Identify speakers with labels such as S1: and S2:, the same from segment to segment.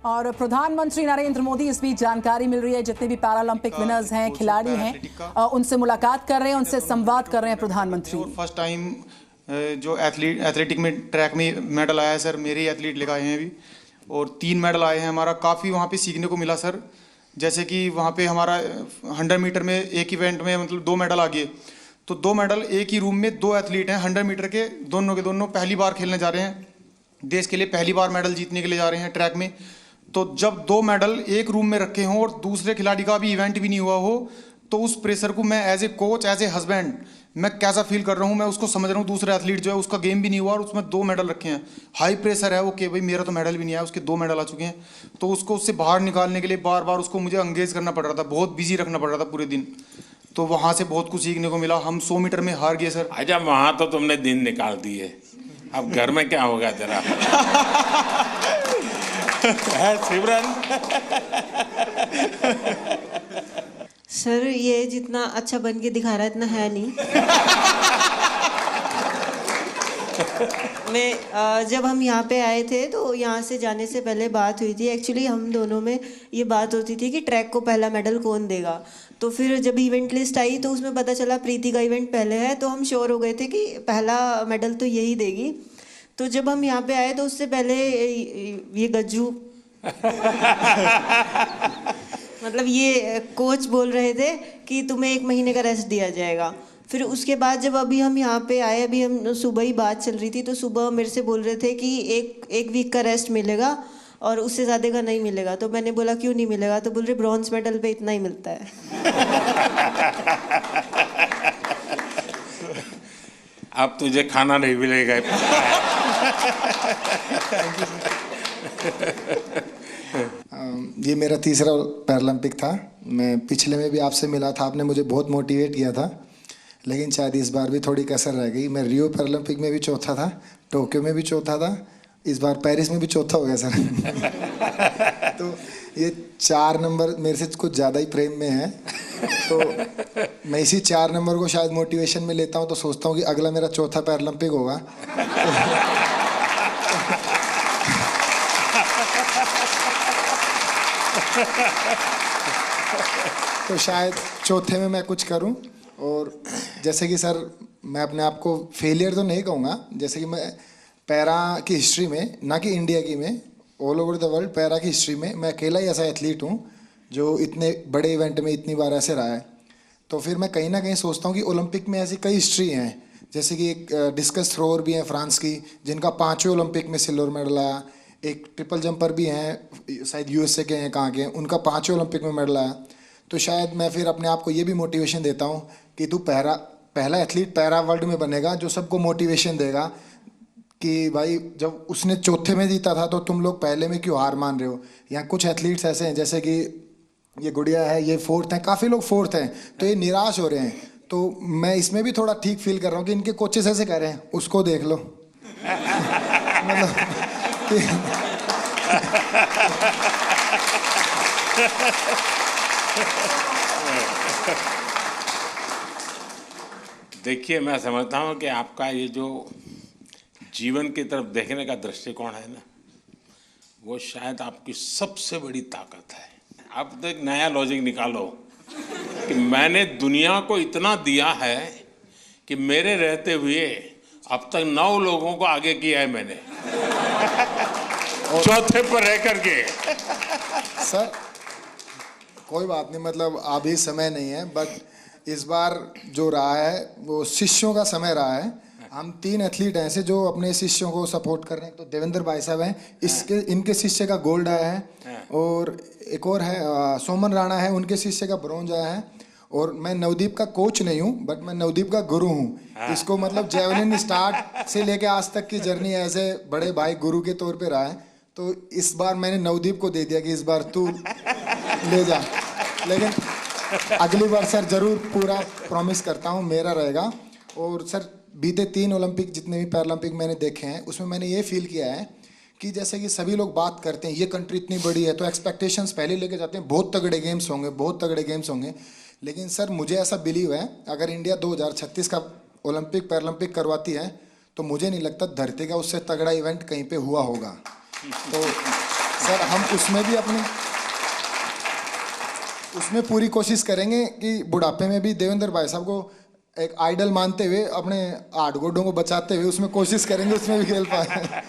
S1: और प्रधानमंत्री नरेंद्र मोदी इस बीच जानकारी मिल रही है, जितने भी पैरालंपिक विनर्स हैं, खिलाड़ी हैं, उनसे मुलाकात कर रहे हैं, उनसे संवाद कर रहे हैं प्रधानमंत्री।
S2: फर्स्ट टाइम जो एथलेटिक में ट्रैक में मेडल आया है सर, मेरे ही एथलीट लेकर आए हैं अभी, और 3 मेडल आए हैं। हमारा काफ़ी वहाँ पे सीखने को मिला सर। जैसे कि वहाँ पे हमारा 100 मीटर में एक इवेंट में मतलब 2 मेडल आ गए, तो 2 मेडल एक ही रूम में 2 एथलीट हैं 100 मीटर के दोनों पहली बार खेलने जा रहे हैं, देश के लिए पहली बार मेडल जीतने के लिए जा रहे हैं ट्रैक में। तो जब 2 मेडल एक रूम में रखे हों और दूसरे खिलाड़ी का भी इवेंट भी नहीं हुआ हो, तो उस प्रेशर को मैं as a coach, as a husband, मैं कैसा फील कर रहा हूँ, मैं उसको समझ रहा हूँ। दूसरा एथलीट जो है उसका गेम भी नहीं हुआ और उसमें 2 मेडल रखे हैं, हाई प्रेशर है वो कि भाई मेरा तो मेडल भी नहीं आया, उसके 2 मेडल आ चुके हैं। तो उसको उससे बाहर निकालने के लिए बार बार उसको मुझे एंगेज करना पड़ रहा था, बहुत बिजी रखना पड़ रहा था पूरे दिन। तो वहाँ से बहुत कुछ सीखने को मिला। हम 100 मीटर में हार गए सर।
S3: अच्छा, वहाँ तो तुमने दिन निकाल दिए, अब घर में क्या होगा तेरा? है सिमरन?
S4: सर ये जितना अच्छा बन के दिखा रहा है इतना है नहीं। मैं जब हम यहाँ पे आए थे तो यहाँ से जाने से पहले बात हुई थी, एक्चुअली हम दोनों में ये बात होती थी कि ट्रैक को पहला मेडल कौन देगा। तो फिर जब इवेंट लिस्ट आई तो उसमें पता चला प्रीति का इवेंट पहले है, तो हम श्योर हो गए थे कि पहला मेडल तो यही देगी। तो जब हम यहाँ पे आए तो उससे पहले ये गज्जू मतलब ये कोच बोल रहे थे कि तुम्हें 1 महीने का रेस्ट दिया जाएगा। फिर उसके बाद जब अभी हम यहाँ पे आए, अभी हम सुबह ही बात चल रही थी, तो सुबह मेरे से बोल रहे थे कि एक वीक का रेस्ट मिलेगा और उससे ज़्यादा का नहीं मिलेगा। तो मैंने बोला क्यों नहीं मिलेगा? तो बोल रहे ब्रॉन्ज मेडल पे इतना ही मिलता है।
S3: अब तुझे खाना नहीं मिलेगा।
S5: ये मेरा तीसरा पैरालंपिक था। मैं पिछले में भी आपसे मिला था, आपने मुझे बहुत मोटिवेट किया था, लेकिन शायद इस बार भी थोड़ी कसर रह गई। मैं रियो पैरालंपिक में भी चौथा था, टोक्यो में भी चौथा था, इस बार पेरिस में भी चौथा हो गया सर। तो ये 4 नंबर मेरे से कुछ ज़्यादा ही प्रेम में है, तो मैं इसी 4 नंबर को शायद मोटिवेशन में लेता हूँ। तो सोचता हूँ कि अगला मेरा चौथा पैरालंपिक होगा। तो शायद चौथे में मैं कुछ करूं। और जैसे कि सर मैं अपने आप को फेलियर तो नहीं कहूँगा, जैसे कि मैं पैरा की हिस्ट्री में, ना कि इंडिया की में, all over the world para की हिस्ट्री में मैं अकेला ही ऐसा एथलीट हूँ जो इतने बड़े इवेंट में इतनी बार ऐसे रहा है। तो फिर मैं कहीं ना कहीं सोचता हूँ कि ओलंपिक में ऐसी कई हिस्ट्री हैं, जैसे कि एक डिस्कस थ्रोअर भी हैं फ्रांस की, जिनका 5वें ओलंपिक में सिल्वर मेडल आया। एक ट्रिपल जंपर भी हैं, शायद यूएसए के हैं, कहाँ के हैं, उनका 5वें ओलंपिक में मेडल आया। तो शायद मैं फिर अपने आप को ये भी मोटिवेशन देता हूँ कि तू पहला एथलीट पैरा वर्ल्ड में बनेगा जो सबको मोटिवेशन देगा कि भाई जब उसने चौथे में जीता था तो तुम लोग पहले में क्यों हार मान रहे हो। यहाँ कुछ एथलीट्स ऐसे हैं, जैसे कि ये गुड़िया है, ये 4th हैं, काफ़ी लोग 4th हैं, तो ये निराश हो रहे हैं। तो मैं इसमें भी थोड़ा ठीक फील कर रहा हूँ कि इनके कोचेस ऐसे कह रहे हैं, उसको देख लो। मतलब
S3: देखिए, मैं समझता हूँ कि आपका ये जो जीवन की तरफ देखने का दृष्टिकोण है ना, वो शायद आपकी सबसे बड़ी ताकत है। आप तो एक नया लॉजिक निकालो कि मैंने दुनिया को इतना दिया है कि मेरे रहते हुए अब तक 9 लोगों को आगे किया है मैंने, चौथे पर रह करके।
S5: सर कोई बात नहीं, मतलब अभी समय नहीं है, बट इस बार जो रहा है वो शिष्यों का समय रहा है। हम 3 एथलीट हैं ऐसे जो अपने शिष्यों को सपोर्ट कर रहे हैं। तो देवेंद्र भाई साहब हैं, इनके शिष्य का गोल्ड आया है, और एक और है सोमन राणा है, उनके शिष्य का ब्रॉन्ज आया है। और मैं नवदीप का कोच नहीं हूँ, बट मैं नवदीप का गुरु हूँ। इसको मतलब जेवलिन स्टार्ट से लेके आज तक की जर्नी ऐसे बड़े भाई गुरु के तौर पे रहा है। तो इस बार मैंने नवदीप को दे दिया कि इस बार तू ले जा, लेकिन अगली बार सर जरूर पूरा प्रॉमिस करता हूँ मेरा रहेगा। और सर बीते 3 ओलंपिक जितने भी पैरालंपिक मैंने देखे हैं उसमें मैंने ये फील किया है कि जैसे कि सभी लोग बात करते हैं ये कंट्री इतनी बड़ी है तो एक्सपेक्टेशंस पहले लेके जाते हैं, बहुत तगड़े गेम्स होंगे, बहुत तगड़े गेम्स होंगे। लेकिन सर मुझे ऐसा बिलीव है अगर इंडिया 2036 का ओलंपिक पैरालंपिक करवाती है तो मुझे नहीं लगता धरती का उससे तगड़ा इवेंट कहीं पे हुआ होगा। तो सर हम उसमें पूरी कोशिश करेंगे कि बुढ़ापे में भी देवेंद्र भाई साहब को एक आइडल मानते हुए अपने 8 गोडों को बचाते हुए उसमें कोशिश करेंगे उसमें भी खेल पाए।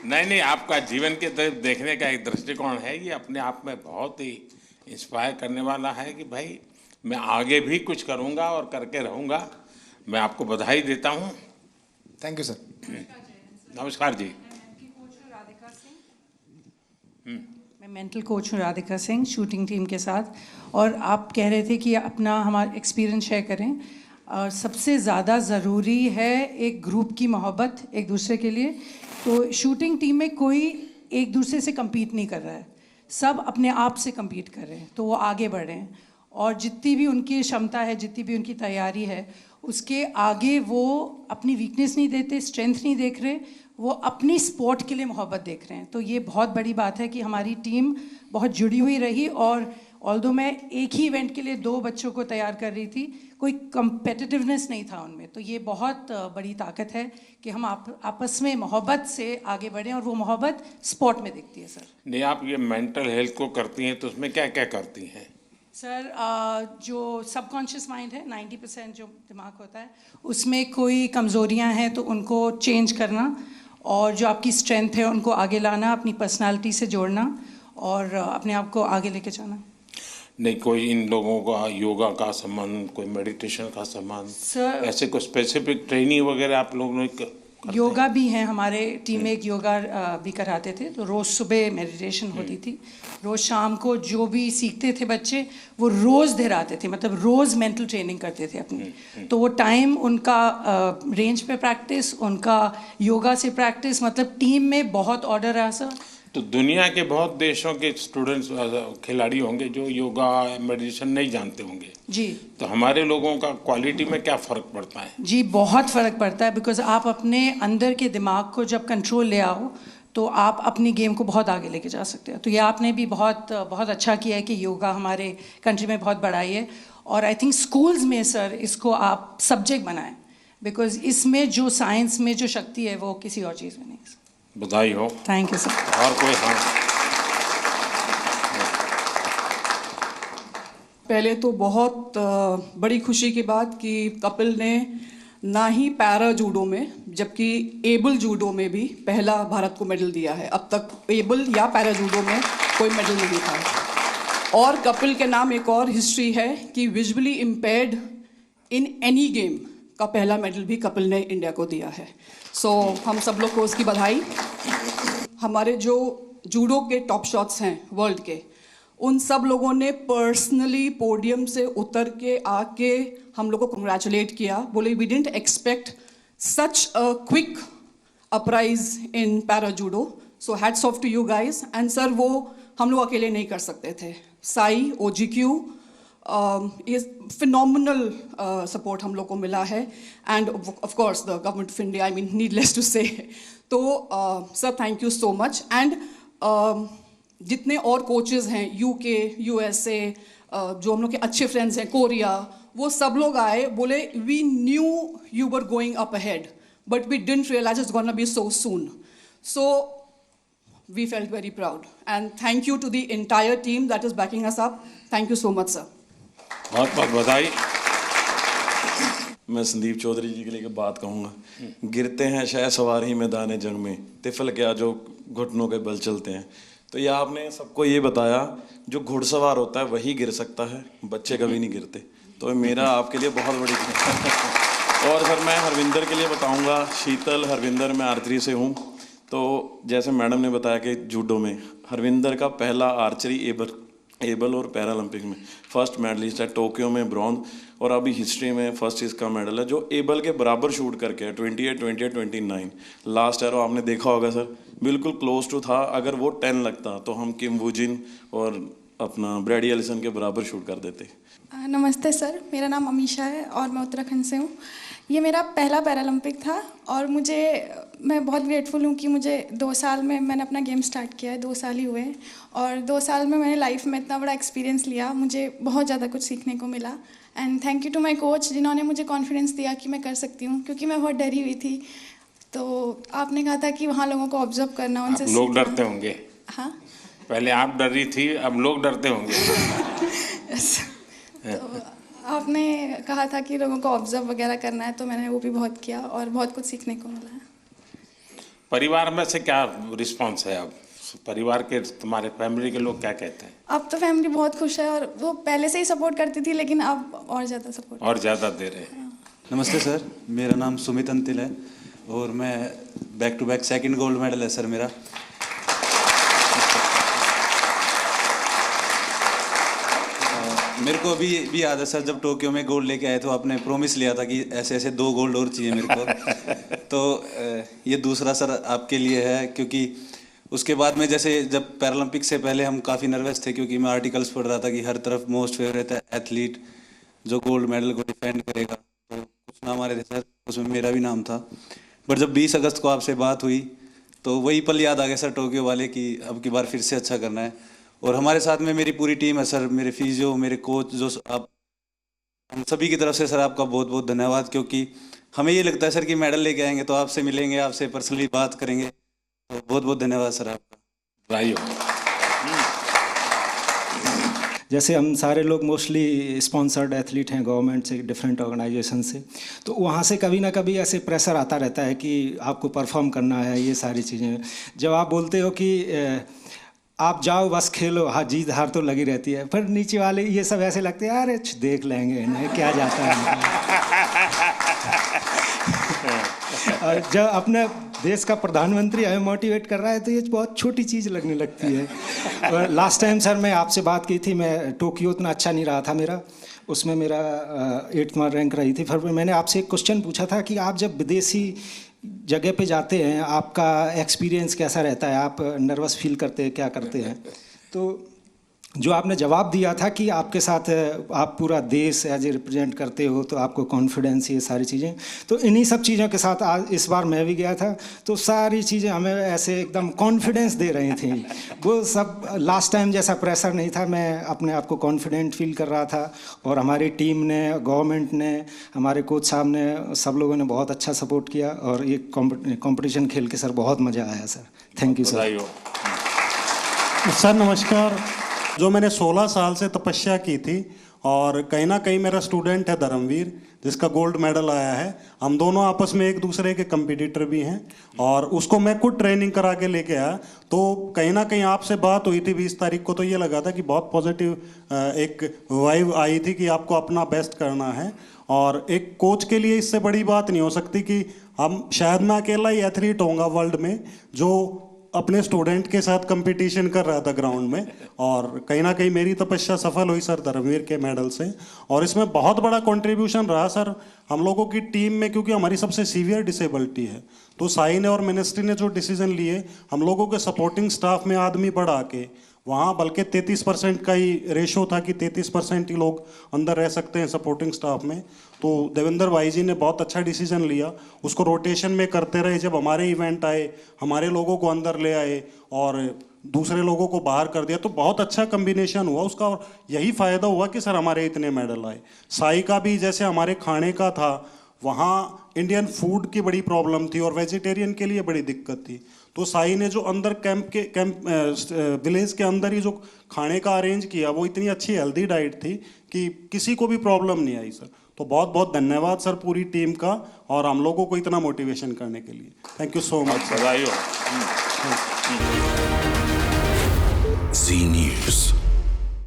S3: नहीं, आपका जीवन के तरफ देखने का एक दृष्टिकोण है, ये अपने आप में बहुत ही इंस्पायर करने वाला है कि भाई मैं आगे भी कुछ करूंगा और करके रहूंगा। मैं आपको बधाई देता हूं।
S5: Thank you sir.
S3: नमस्कार जी।
S6: मैं मेंटल कोच हूँ राधिका सिंह, शूटिंग टीम के साथ। और आप कह रहे थे कि अपना हमारा एक्सपीरियंस शेयर करें। और सबसे ज़्यादा ज़रूरी है एक ग्रुप की मोहब्बत एक दूसरे के लिए। तो शूटिंग टीम में कोई एक दूसरे से compete नहीं कर रहा है, सब अपने आप से compete कर रहे हैं, तो वो आगे बढ़ रहे हैं। और जितनी भी उनकी क्षमता है, जितनी भी उनकी तैयारी है, उसके आगे वो अपनी वीकनेस नहीं देते, स्ट्रेंथ नहीं देख रहे, वो अपनी स्पोर्ट के लिए मोहब्बत देख रहे हैं। तो ये बहुत बड़ी बात है कि हमारी टीम बहुत जुड़ी हुई रही। और ऑल्दो मैं एक ही इवेंट के लिए 2 बच्चों को तैयार कर रही थी, कोई कम्पिटिटिवनेस नहीं था उनमें। तो ये बहुत बड़ी ताकत है कि हम आपस में मोहब्बत से आगे बढ़ें, और वो मोहब्बत स्पोर्ट में दिखती है। सर
S3: नहीं, आप ये मेंटल हेल्थ को करती हैं तो उसमें क्या क्या करती हैं?
S6: सर जो सबकॉन्शियस माइंड है, 90% जो दिमाग होता है, उसमें कोई कमज़ोरियां हैं तो उनको चेंज करना, और जो आपकी स्ट्रेंथ है उनको आगे लाना, अपनी पर्सनालिटी से जोड़ना और अपने आप को आगे लेके जाना।
S3: नहीं, कोई इन लोगों का योगा का संबंध, कोई मेडिटेशन का संबंध,
S6: सर
S3: ऐसे कोई स्पेसिफिक ट्रेनिंग वगैरह आप लोगों ने
S6: योगा भी है हमारे टीम में, एक योगा भी कराते थे। तो रोज़ सुबह मेडिटेशन होती थी, रोज़ शाम को जो भी सीखते थे बच्चे वो रोज़ दोहराते थे, मतलब रोज़ मेंटल ट्रेनिंग करते थे अपनी। तो वो टाइम उनका रेंज पे प्रैक्टिस, उनका योगा से प्रैक्टिस, मतलब टीम में बहुत ऑर्डर है सर।
S3: तो दुनिया के बहुत देशों के स्टूडेंट्स खिलाड़ी होंगे जो योगा मेडिटेशन नहीं जानते होंगे
S6: जी।
S3: तो हमारे लोगों का क्वालिटी में क्या फ़र्क पड़ता है?
S6: जी बहुत फ़र्क पड़ता है, बिकॉज आप अपने अंदर के दिमाग को जब कंट्रोल ले आओ तो आप अपनी गेम को बहुत आगे लेके जा सकते हो। तो ये आपने भी बहुत अच्छा किया है कि योगा हमारे कंट्री में बहुत बढ़ाई है। और आई थिंक स्कूल्स में सर इसको आप सब्जेक्ट बनाएं, बिकॉज इसमें जो साइंस में जो शक्ति है वो किसी और चीज़ में नहीं है।
S3: बधाई हो।
S6: Thank you sir.
S3: और कोई? हाँ,
S7: पहले तो बहुत बड़ी खुशी की बात कि कपिल ने ना ही पैरा जूडो में जबकि एबल जूडो में भी पहला भारत को मेडल दिया है। अब तक एबल या पैरा जूडो में कोई मेडल नहीं था। और कपिल के नाम एक और हिस्ट्री है कि visually impaired in any game का पहला मेडल भी कपिल ने इंडिया को दिया है। सो हम सब लोग को उसकी बधाई। हमारे जो जूडो के टॉप शॉट्स हैं वर्ल्ड के, उन सब लोगों ने पर्सनली पोडियम से उतर के आके हम लोग को कंग्रेचुलेट किया, बोले we didn't expect such a quick uprise in para judo, so hats off to you guys. And sir वो हम लोग अकेले नहीं कर सकते थे। साई, OGQ, ये फिनोमिनल सपोर्ट हम लोग को मिला है। And of course the government of India, I mean needless to say. तो sir thank you so much. And जितने और कोचेज़ हैं UK, USA, जो हम लोग के अच्छे फ्रेंड्स हैं, कोरिया, वो सब लोग आए, बोले we knew you were going up ahead but we didn't realise it's gonna be so soon. So we felt very proud and thank you to the entire team that is backing us up. Thank you so much sir.
S3: बहुत बहुत बधाई।
S8: मैं संदीप चौधरी जी के लिए बात कहूँगा। गिरते हैं शायद सवार ही मैदान जंग में, तिफल क्या जो घुटनों के बल चलते हैं। तो ये आपने सबको ये बताया जो घुड़सवार होता है वही गिर सकता है, बच्चे कभी नहीं गिरते। तो मेरा आपके लिए बहुत बड़ी और सर मैं हरविंदर के लिए बताऊँगा। शीतल, हरविंदर, मैं आर्चरी से हूँ। तो जैसे मैडम ने बताया कि जूडो में हरविंदर का पहला आर्चरी एबल और पैरालंपिक में फर्स्ट मेडलिस्ट है, टोक्यो में ब्रॉन्ज, और अभी हिस्ट्री में फर्स्ट इसका मेडल है जो एबल के बराबर शूट करके है 28, 28, 29 लास्ट एरो आपने देखा होगा सर, बिल्कुल क्लोज टू था। अगर वो 10 लगता तो हम किम वूजिन और अपना ब्रैडी एलिसन के बराबर शूट कर देते।
S9: नमस्ते सर, मेरा नाम अमीशा है और मैं उत्तराखंड से हूँ। ये मेरा पहला पैरालंपिक था और मैं बहुत ग्रेटफुल हूँ कि मुझे 2 साल में मैंने अपना गेम स्टार्ट किया है, 2 साल ही हुए हैं और 2 साल में मैंने लाइफ में इतना बड़ा एक्सपीरियंस लिया, मुझे बहुत ज़्यादा कुछ सीखने को मिला। And thank you to my coach जिन्होंने मुझे कॉन्फिडेंस दिया कि मैं कर सकती हूँ, क्योंकि मैं बहुत डरी हुई थी। तो आपने कहा था कि वहाँ लोगों को ऑब्जर्व करना, उनसे
S3: लोग डरते होंगे।
S9: हाँ।
S3: पहले आप डर रही थी, अब लोग डरते होंगे।
S9: तो आपने कहा था कि लोगों को ऑब्जर्व वगैरह करना है, तो मैंने वो भी बहुत किया और बहुत कुछ सीखने को मिला है।
S3: परिवार में से क्या रिस्पॉन्स है अब? परिवार के, तुम्हारे फैमिली के लोग क्या कहते हैं?
S9: अब तो फैमिली बहुत खुश है, और वो पहले से ही सपोर्ट करती थी, लेकिन अब और ज़्यादा सपोर्ट
S3: और ज़्यादा दे रहे हैं।
S10: नमस्ते सर, मेरा नाम सुमित अंतिल है और मैं back to back second gold medal है सर मेरा। मेरे को भी याद है सर, जब टोक्यो में गोल्ड लेके आए तो आपने प्रॉमिस लिया था कि ऐसे ऐसे 2 गोल्ड और चाहिए मेरे को। तो ये दूसरा सर आपके लिए है, क्योंकि उसके बाद में जैसे जब पैरालंपिक से पहले हम काफ़ी नर्वस थे, क्योंकि मैं आर्टिकल्स पढ़ रहा था कि हर तरफ मोस्ट फेवरेट एथलीट जो गोल्ड मेडल को डिफेंड करेगा, तो कुछ नाम आ रहे थे सर, उसमें मेरा भी नाम था। बट जब 20 अगस्त को आपसे बात हुई तो वही पल याद आ गया सर, टोक्यो वाले, कि अब की बार फिर से अच्छा करना है। और हमारे साथ में मेरी पूरी टीम है सर, मेरे फिजियो, मेरे कोच, जो आप, हम सभी की तरफ से सर आपका बहुत बहुत धन्यवाद। क्योंकि हमें ये लगता है सर कि मेडल लेके आएंगे तो आपसे मिलेंगे, आपसे पर्सनली बात करेंगे, तो बहुत बहुत धन्यवाद सर आपका।
S11: जैसे हम सारे लोग मोस्टली स्पॉन्सर्ड एथलीट हैं गवर्नमेंट से, डिफरेंट ऑर्गेनाइजेशन से, तो वहाँ से कभी ना कभी ऐसे प्रेशर आता रहता है कि आपको परफॉर्म करना है, ये सारी चीज़ें। जब आप बोलते हो कि आप जाओ बस खेलो, हाँ जीत हार तो लगी रहती है, पर नीचे वाले ये सब ऐसे लगते हैं, अरे देख लेंगे इन्हें क्या जाता है। और जब अपने देश का प्रधानमंत्री हमें मोटिवेट कर रहा है तो ये बहुत छोटी चीज़ लगने लगती है। लास्ट टाइम सर मैं आपसे बात की थी, मैं टोक्यो उतना अच्छा नहीं रहा था मेरा, उसमें मेरा 8वां रैंक रही थी। फिर मैंने आपसे एक क्वेश्चन पूछा था कि आप जब विदेशी जगह पे जाते हैं आपका एक्सपीरियंस कैसा रहता है, आप नर्वस फील करते हैं, क्या करते हैं? तो जो आपने जवाब दिया था कि आपके साथ आप पूरा देश एज ए रिप्रेजेंट करते हो तो आपको कॉन्फिडेंस, ये सारी चीज़ें, तो इन्हीं सब चीज़ों के साथ आज इस बार मैं भी गया था, तो सारी चीज़ें हमें ऐसे एकदम कॉन्फिडेंस दे रही थी। वो सब लास्ट टाइम जैसा प्रेशर नहीं था, मैं अपने आप को कॉन्फिडेंट फील कर रहा था। और हमारी टीम ने, गवर्नमेंट ने, हमारे कोच साहब ने, सब लोगों ने बहुत अच्छा सपोर्ट किया और ये कॉम्पिटिशन खेल के सर बहुत मज़ा आया sir. Thank you sir.
S12: Sir नमस्कार। जो मैंने 16 साल से तपस्या की थी, और कहीं ना कहीं मेरा स्टूडेंट है धर्मवीर, जिसका गोल्ड मेडल आया है। हम दोनों आपस में एक दूसरे के कंपटीटर भी हैं, और उसको मैं खुद ट्रेनिंग करा के लेके आया। तो कहीं ना कहीं आपसे बात हुई थी 20 तारीख को, तो ये लगा था कि बहुत पॉजिटिव एक वाइब आई थी कि आपको अपना बेस्ट करना है। और एक कोच के लिए इससे बड़ी बात नहीं हो सकती कि हम, शायद मैं अकेला ही एथलीट होऊंगा वर्ल्ड में जो अपने स्टूडेंट के साथ कंपटीशन कर रहा था ग्राउंड में। और कहीं ना कहीं मेरी तपस्या सफल हुई सर धर्मवीर के मेडल से। और इसमें बहुत बड़ा कंट्रीब्यूशन रहा सर हम लोगों की टीम में, क्योंकि हमारी सबसे सीवियर डिसेबिलिटी है। तो साई ने और मिनिस्ट्री ने जो डिसीजन लिए, हम लोगों के सपोर्टिंग स्टाफ में आदमी बढ़ा के, वहाँ बल्कि 33% का ही रेशो था कि 33% ही लोग अंदर रह सकते हैं सपोर्टिंग स्टाफ में। तो देवेंद्र भाई जी ने बहुत अच्छा डिसीजन लिया, उसको रोटेशन में करते रहे। जब हमारे इवेंट आए, हमारे लोगों को अंदर ले आए और दूसरे लोगों को बाहर कर दिया, तो बहुत अच्छा कम्बिनेशन हुआ उसका। और यही फ़ायदा हुआ कि सर हमारे इतने मेडल आए। साई का भी जैसे हमारे खाने का था, वहाँ इंडियन फूड की बड़ी प्रॉब्लम थी और वेजिटेरियन के लिए बड़ी दिक्कत थी। तो साई ने जो अंदर कैंप विलेज के अंदर ही जो खाने का अरेंज किया, वो इतनी अच्छी हेल्दी डाइट थी कि किसी को भी प्रॉब्लम नहीं आई सर। तो बहुत बहुत धन्यवाद सर पूरी टीम का, और हम लोगों को इतना मोटिवेशन करने के लिए। Thank you so much.
S13: Zee News.